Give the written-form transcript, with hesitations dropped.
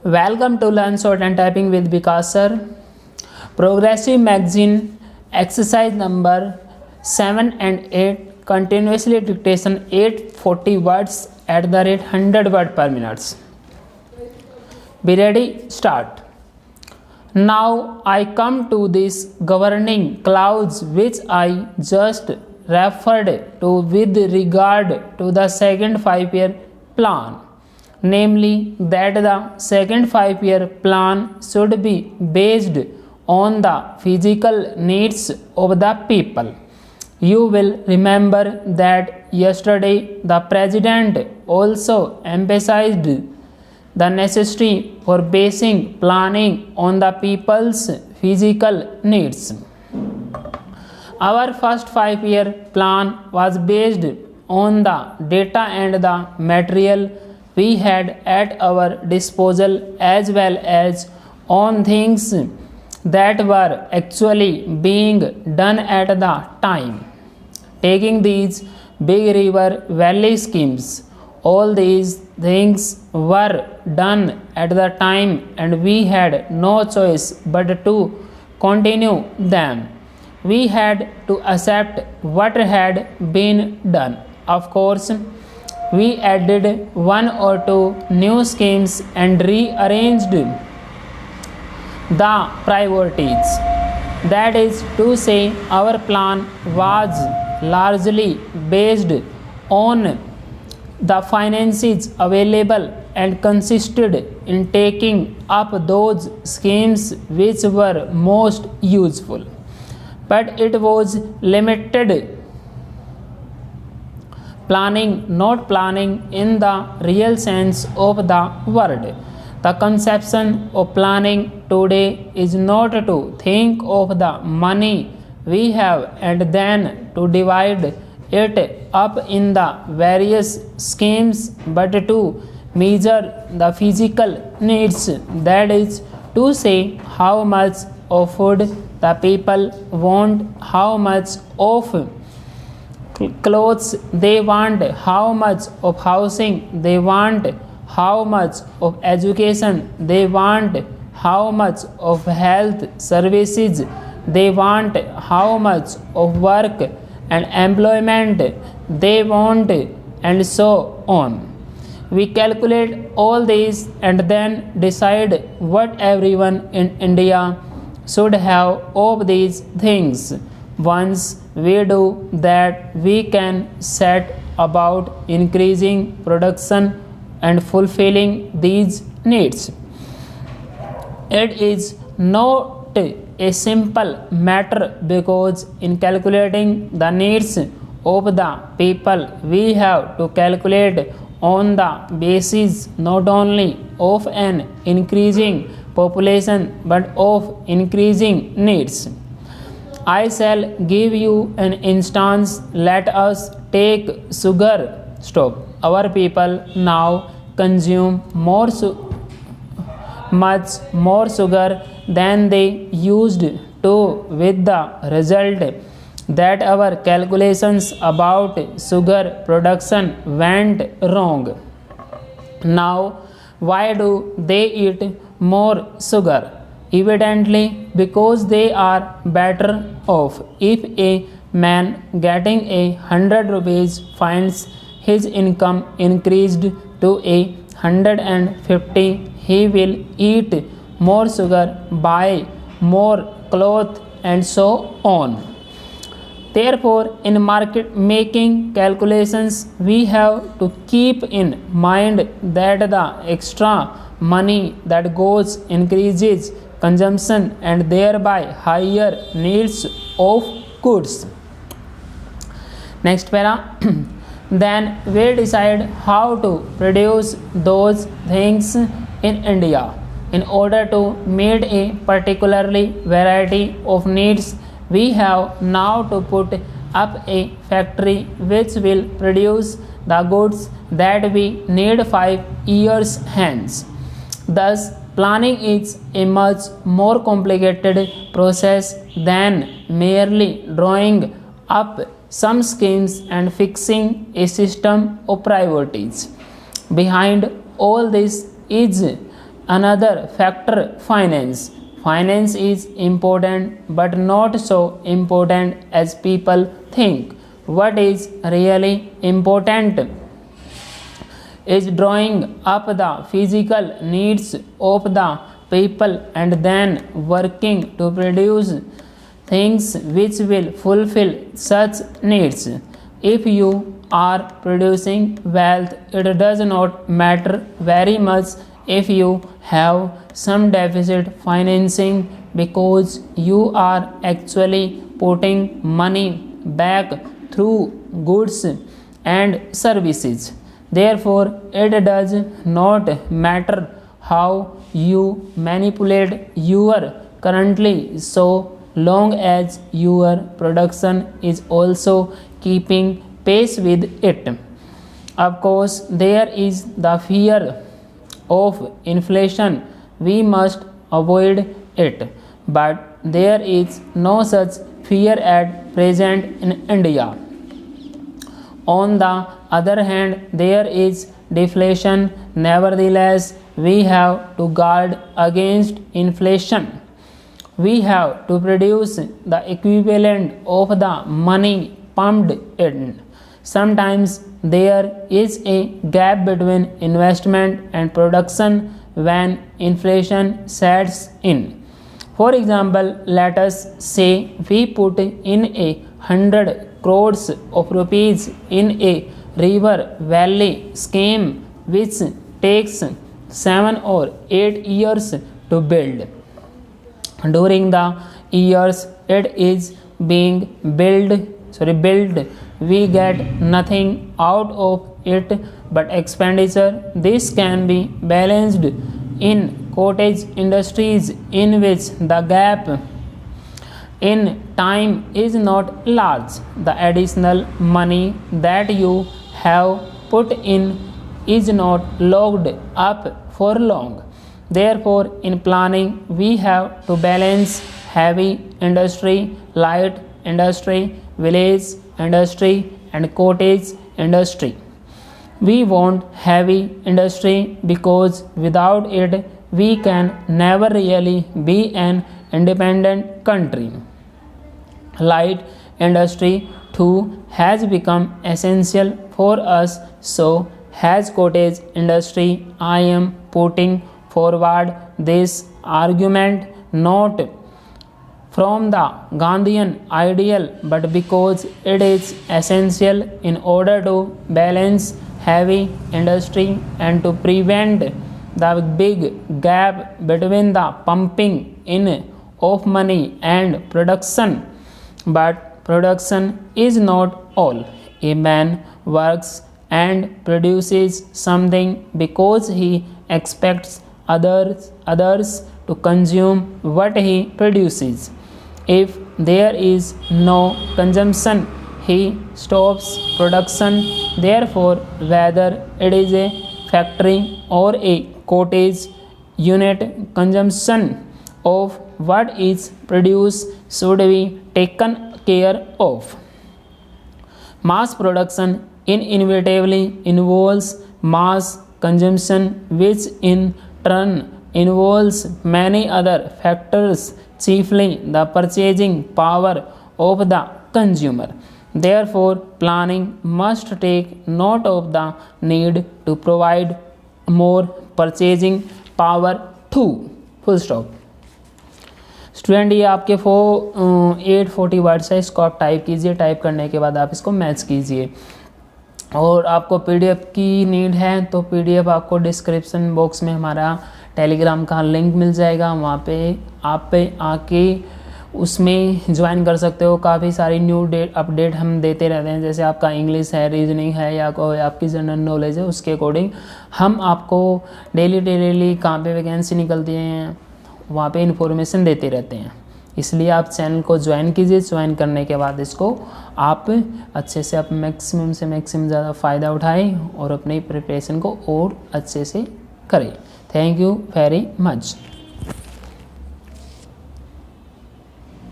Welcome to Learn Short and Typing with Vikas sir. Progressive magazine exercise number 7 and 8 continuously dictation 840 words at the rate 100 word per minute. Be ready, start. Now I come to this governing clause which I just referred to with regard to the second 5-year plan. Namely, that the second 5-year plan should be based on the physical needs of the people. You will remember that yesterday the President also emphasized the necessity for basing planning on the people's physical needs. Our first 5-year plan was based on the data and the material we had at our disposal as well as on things that were actually being done at the time. Taking these big river valley schemes, all these things were done at the time and we had no choice but to continue them. We had to accept what had been done. Of course, we added one or two new schemes and rearranged the priorities. That is to say, our plan was largely based on the finances available and consisted in taking up those schemes which were most useful. But it was limited planning, not planning in the real sense of the word. The conception of planning today is not to think of the money we have and then to divide it up in the various schemes, but to measure the physical needs. That is to say, how much of food the people want, how much of clothes they want, how much of housing they want, how much of education they want, how much of health services they want, how much of work and employment they want, and so on. We calculate all these and then decide what everyone in India should have of these things. Once we do that, we can set about increasing production and fulfilling these needs. It is not a simple matter because in calculating the needs of the people, we have to calculate on the basis not only of an increasing population but of increasing needs. I shall give you an instance. Let us take sugar. Stop. Our people now consume much more sugar than they used to, with the result that our calculations about sugar production went wrong. Now, why do they eat more sugar? Evidently, because they are better off. If a man getting 100 rupees finds his income increased to 150, he will eat more sugar, buy more clothes, and so on. Therefore, in market making calculations, we have to keep in mind that the extra money that goes increases consumption and thereby higher needs of goods. Next para. Then we decide how to produce those things in India. In order to meet a particularly variety of needs, we have now to put up a factory which will produce the goods that we need 5 years hence. Thus, planning is a much more complicated process than merely drawing up some schemes and fixing a system of priorities. Behind all this is another factor, finance. Finance is important but not so important as people think. What is really important is drawing up the physical needs of the people and then working to produce things which will fulfill such needs. If you are producing wealth, it does not matter very much if you have some deficit financing, because you are actually putting money back through goods and services. Therefore, it does not matter how you manipulate your currency, so long as your production is also keeping pace with it. Of course, there is the fear of inflation. We must avoid it, but there is no such fear at present in India. On the other hand, there is deflation. Nevertheless, we have to guard against inflation. We have to produce the equivalent of the money pumped in. Sometimes there is a gap between investment and production when inflation sets in. For example, let us say we put in 100 crores of rupees in a river valley scheme which takes 7 or 8 years to build. During the years it is being built, we get nothing out of it but expenditure. This can be balanced in cottage industries in which the gap in time is not large. The additional money that you have put in is not locked up for long. Therefore, in planning, we have to balance heavy industry, light industry, village industry, and cottage industry. We want heavy industry because without it, we can never really be an independent country. Light industry too has become essential for us, so has cottage industry. I am putting forward this argument not from the Gandhian ideal but because it is essential in order to balance heavy industry and to prevent the big gap between the pumping in of money and production. But production is not all. A man works and produces something because he expects others to consume what he produces. If there is no consumption, he stops production. Therefore, whether it is a factory or a cottage unit, consumption of what is produced should be taken care of. Mass production inevitably involves mass consumption, which in turn involves many other factors, chiefly the purchasing power of the consumer. Therefore, planning must take note of the need to provide more purchasing power too. Full stop. Student ये आपके 840 words है, इसको आप type कीजिए। Type करने के बाद आप इसको मैच कीजिए। और आपको पीडीएफ की नीड है तो पीडीएफ आपको डिस्क्रिप्शन बॉक्स में हमारा टेलीग्राम का लिंक मिल जाएगा, वहाँ पे आप पे आके उसमें ज्वाइन कर सकते हो। काफ़ी सारी न्यू अपडेट हम देते रहते हैं, जैसे आपका इंग्लिश है, रीजनिंग है या कोई आपकी जनरल नॉलेज है, उसके अकॉर्डिंग हम आपको डेली कहाँ पे वैकेंसी निकलती हैं वहाँ पे इन्फॉर्मेशन देते रहते हैं। इसलिए आप चैनल को ज्वाइन कीजिए। ज्वाइन करने के बाद इसको आप अच्छे से आप मैक्सिमम से मैक्सिमम ज़्यादा फ़ायदा उठाएं और अपनी प्रिपरेशन को और अच्छे से करें। Thank you very much.